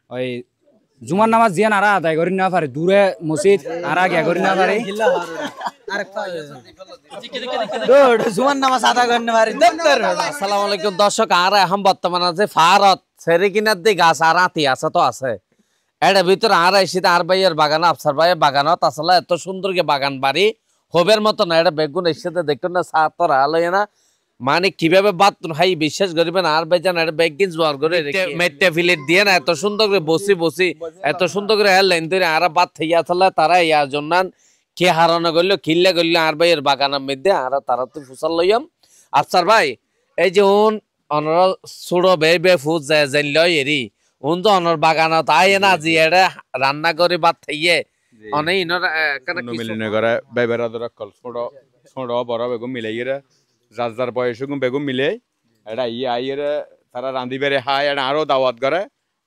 ওই জুমার নামাজ জিয়ান আরা আদায় করি না পারে দূরে মসজিদ আরা গিয়া করি না পারে জুমার নামাজ আদায় করতে পারি। আসসালামু আলাইকুম দর্শক, আর এখন বর্তমানে যে ভারত সেরি কিনার দিকে গাছ আর আতি আছে তো আছে এর ভিতরে আর এসে আর ভাইয়ের বাগান আফসার ভাইয়ের বাগানত আসলে এত সুন্দর গে বাগান বাড়ি হবের মতো না। এটা বেগুন এসে দেখতো না সাতর আলো না মানে কিভাবে বাদ হাই বিশ্বাস করবেন আর ভাই জান এটা বেগিন জোয়ার করে মেটে ফিলেট দিয়ে না এত সুন্দর করে বসি এত সুন্দর করে লাইন ধরে আর বাদ থেকে আসলে তারা ইয়ার জন্য কে হারানো করলো কিল্লে করলো আর ভাইয়ের বাগানের মধ্যে আর তারা তো ফুসাল লইয়াম। আফসার ভাই এই যে অনর ছোড়ো বে বে ফুট যায় জানল এরি তো অনর বাগানত আয় না জি এটা রান্না করে বাদ থাইয়ে অনেক ইনর মিলিনে করে বেবেরা ধরা কল ছোট ছোট বড় বেগুন মিলাই রে যার যার বয়স বেগুন মিলে এটা আইয়েরে তারা রান্ধি বেড়ে হাই এটা আরো দাওয়াত করে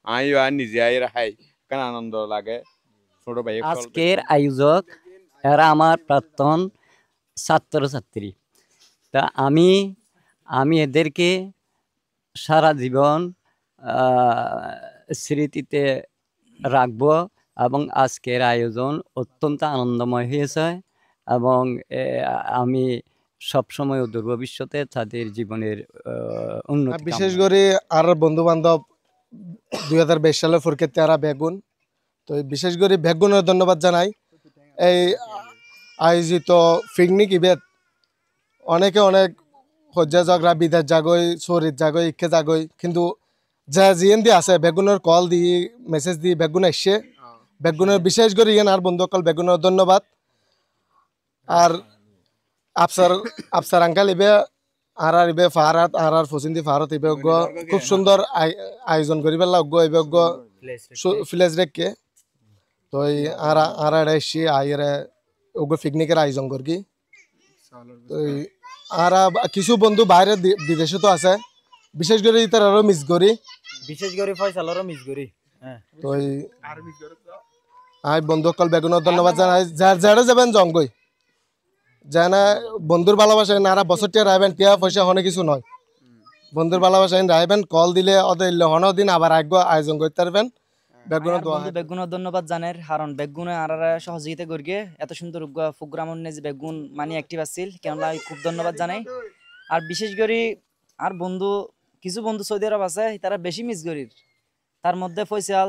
আর নিজে আইয়ের হাই কেন আনন্দ লাগে ছোট ভাই। আজকের আয়োজক এরা আমার প্রাক্তন ছাত্রছাত্রী, তা আমি এদেরকে সারা জীবন স্মৃতিতে রাখব এবং আজকের আয়োজন অত্যন্ত আনন্দময় হয়েছে এবং আমি সবসময় অদূর ভবিষ্যতে তাদের জীবনের উন্নতি। বিশেষ করে আর বন্ধু বান্ধব 2022 সালে ফরকেতে আর বেগুন তো বিশেষ করে বেগুনের ধন্যবাদ জানাই। এই আয়োজিত পিকনিক ইভেন্ট অনেকে অনেক হজ্জা ঝগড়া বিদেশ জাগই শরীর জাগই ইচ্ছে জাগই কিন্তু যা জিএন দিয়ে আছে বেগুনের কল দিয়ে মেসেজ দিয়ে বেগুন এসছে বেগুনের বিশেষ করে ইয়ান আর বন্ধু কল বেগুনের ধন্যবাদ। আর আফসার আঙ্কাল ইবে আর ইবে ফারাত আর ফসিন্দি ফারাত ইবে খুব সুন্দর আয়োজন করি পেলা ইবে ফ্লেজ রেখে তো আর এসছি আইরে ওগো পিকনিকের আয়োজন করি। আর কিছু বন্ধু বাইরে বিদেশে তো আছে বিশেষ করে ইতার আরো মিস করি বিশেষ করে ফয়সালেরও মিস করি। তো আই বন্ধু কল বেগুনের ধন্যবাদ জানাই যার যারা যাবেন জঙ্গই জানা বন্ধুর ভালোবাসা নারা বছরটিয়া রাইবেন টিয়া পয়সা হনে কিছু নয় বন্ধুর ভালোবাসা রাইবেন কল দিলে ওদের হনো দিন আবার আয়োজন করতে পারবেন। বেগুনের ধন্যবাদ জানের কারণ বেগুনে আর সহযোগিতা করিয়ে এত সুন্দর প্রোগ্রাম যে বেগুন মানে অ্যাক্টিভ আসছিল কেননা খুব ধন্যবাদ জানাই। আর বিশেষ করে আর বন্ধু কিছু বন্ধু সৌদি আরব আছে তারা বেশি মিস করির তার মধ্যে ফয়সাল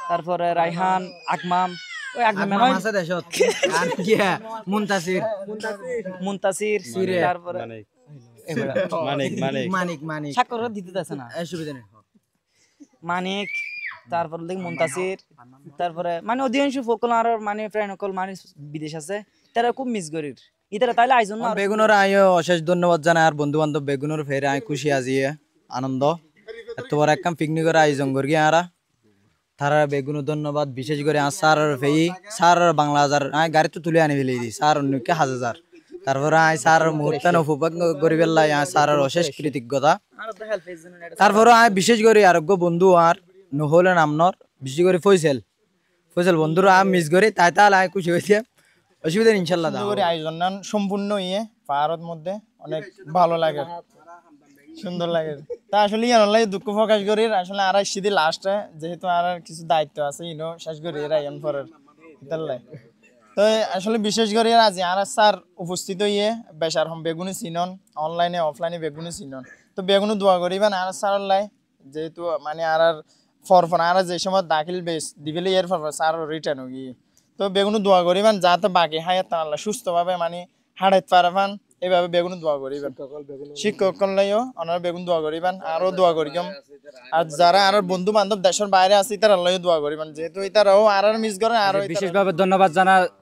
তারপরে রাইহান আকমাম ওই মুনতাসির তারপরে সাক্ষর দিতে আছে না মানিক তারপর দেখি মুনতাসির তারপরে মানে অধিকাংশ ফকল আর মানে ফ্রেন্ড সকল মানে বিদেশ আছে তারা খুব মিস করির ইতারা তাইলে আয়োজন বেগুনের আয়ো অশেষ ধন্যবাদ জানাই আর বন্ধু বান্ধব বেগুনের ফেরে আয় খুশি আজিয়ে আনন্দ এত বড় একদম পিকনিকের আয়োজন করি আর তারা বেগুনের ধন্যবাদ বিশেষ করে স্যার ফেই স্যার বাংলা হাজার গাড়ি তো তুলে আনি ফেলে দিই স্যার অন্যকে 1000 তারপরে আয় স্যার মুহূর্তে উপভোগ করি পেলাই স্যার অশেষ কৃতজ্ঞতা। তারপরে আয় বিশেষ করে আরোগ্য বন্ধু আর নহলে নামনর বিশেষ করে ফয়সাল বন্ধুরা আমি মিস করি তাই তাহলে আয় খুশি হয়েছে অসুবিধা ইনশাল্লাহ আয়োজন সম্পূর্ণ পাহাড়ের মধ্যে অনেক ভালো লাগে সুন্দর লাগে তা আসলে ইয়ান দুঃখ প্রকাশ করি আসলে আর সিধি লাস্টে যেহেতু আর কিছু দায়িত্ব আছে ইনো শেষ করি এরা ইয়ান পরের তো আসলে বিশেষ করে আজ আর স্যার উপস্থিত হইয়ে বেশার হম বেগুনি চিনন অনলাইনে অফলাইনে বেগুনি চিনন তো বেগুনি দোয়া করিবেন আর স্যার লাই যেহেতু মানে আর ফরফর আর যে সময় দাখিল বেশ দিবেলে এর ফরফর স্যার রিটার্ন হই তো বেগুনি দোয়া করিবেন যাতে বাকি হায়াত আল্লাহ সুস্থভাবে মানে হাড়াইতে পারবেন এইভাবে বেগুন দোয়া করিবেন শিক্ষক লাইও ওনারা বেগুন দোয়া করিবেন আরো দোয়া করিম আর যারা আর বন্ধু বান্ধব দেশের বাইরে আছে তারা আল্লাহ দোয়া করিবেন যেহেতু এটারাও আর মিস করে আর বিশেষভাবে ধন্যবাদ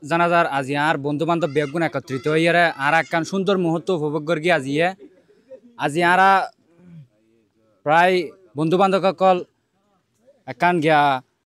জানাজার আজি আর বন্ধু বান্ধব বেগুন একত্রিত হইয়ারে আর একখান সুন্দর মুহূর্ত উপভোগ করি আজি আরা প্রায় বন্ধু বান্ধব সকল একখান গিয়া